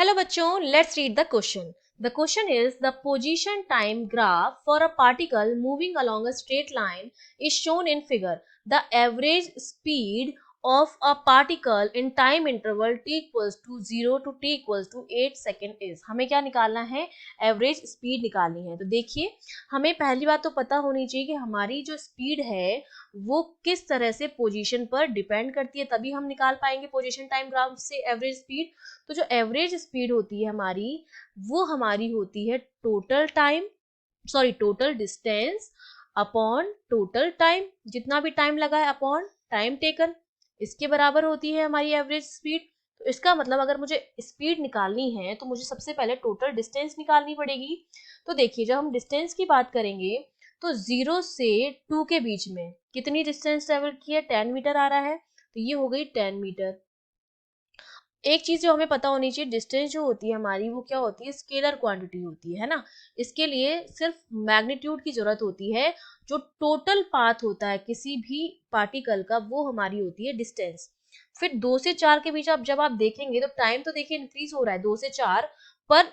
Hello बच्चों, let's read the question. The question is the position time graph for a particle moving along a straight line is shown in figure. The average speed of a particle in time interval t equals to 0 to t equals to 8 second is. हमें क्या निकालना है? Average speed निकालनी है. तो देखिए, हमें पहली बात तो पता होनी चाहिए कि हमारी जो स्पीड है वो किस तरह से पोजीशन पर डिपेंड करती है, तभी हम निकाल पाएंगे पोजीशन टाइम ग्राफ से एवरेज स्पीड. तो जो एवरेज स्पीड होती है हमारी, वो हमारी होती है total distance upon total time, जितना भी टाइम लगा है अपॉन टाइम टेकन, इसके बराबर होती है हमारी एवरेज स्पीड. तो इसका मतलब अगर मुझे स्पीड निकालनी है तो मुझे सबसे पहले टोटल डिस्टेंस निकालनी पड़ेगी. तो देखिए, जब हम डिस्टेंस की बात करेंगे तो 0 से 2 के बीच में कितनी डिस्टेंस ट्रेवल की है? 10 मीटर आ रहा है, तो ये हो गई 10 मीटर. एक चीज जो हमें पता होनी चाहिए, डिस्टेंस जो होती है हमारी वो क्या होती है? स्केलर क्वांटिटी होती है ना. इसके लिए सिर्फ मैग्नीट्यूड की जरूरत होती है. जो टोटल पाथ होता है किसी भी पार्टिकल का, वो हमारी होती है डिस्टेंस. फिर 2 से 4 के बीच जब आप देखेंगे तो टाइम तो देखिए इंक्रीज हो रहा है 2 से 4, पर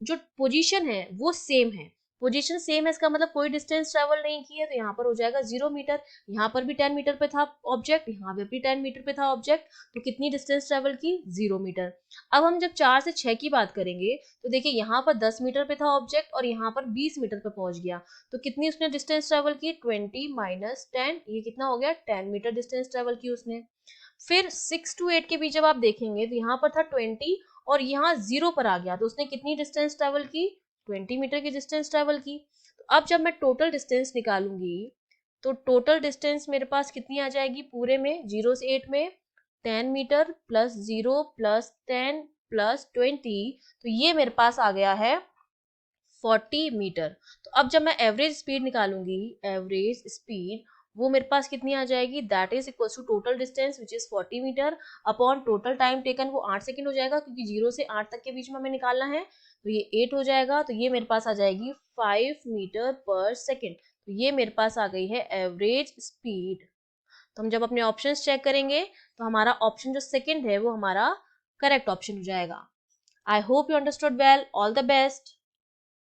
जो पोजीशन है वो सेम है. पोजीशन सेम है, इसका मतलब कोई डिस्टेंस ट्रेवल नहीं की है, तो यहाँ पर हो जाएगा 0 मीटर. यहाँ पर भी 10 मीटर पे था ऑब्जेक्ट, यहाँ पर भी 10 मीटर पे था ऑब्जेक्ट, तो कितनी डिस्टेंस ट्रेवल की? 0 मीटर. अब हम जब 4 से 6 की बात करेंगे तो देखिए, यहाँ पर 10 मीटर पे था ऑब्जेक्ट और यहाँ पर 20 मीटर पे पहुंच गया, तो कितनी उसने डिस्टेंस ट्रेवल की? 20 माइनस 10, ये कितना हो गया? 10 मीटर डिस्टेंस ट्रेवल की उसने. फिर 6 to 8 के बीच जब आप देखेंगे तो यहाँ पर था 20 और यहाँ 0 पर आ गया, तो उसने कितनी डिस्टेंस ट्रेवल की? 20 मीटर की डिस्टेंस ट्रेवल की. तो अब जब मैं टोटल डिस्टेंस निकालूंगी तो टोटल डिस्टेंस मेरे पास कितनी आ जाएगी पूरे में? 0 से 8 में 10 मीटर प्लस 0 प्लस 10 प्लस 20, तो ये मेरे पास आ गया है 40 मीटर. तो अब जब मैं एवरेज स्पीड निकालूंगी, एवरेज स्पीड वो मेरे पास कितनी आ जाएगी? That is equal to total distance which is 40 metre upon total time taken, वो 8 सेकंड हो जाएगा क्योंकि 0 से 8 तक के बीच में हमें निकालना है, तो ये 8 हो जाएगा. तो ये मेरे पास आ जाएगी 5 मीटर पर सेकेंड. तो ये मेरे पास आ गई है एवरेज स्पीड. तो हम जब अपने ऑप्शंस चेक करेंगे तो हमारा ऑप्शन जो सेकंड है वो हमारा करेक्ट ऑप्शन हो जाएगा. I hope you understood well. All the best.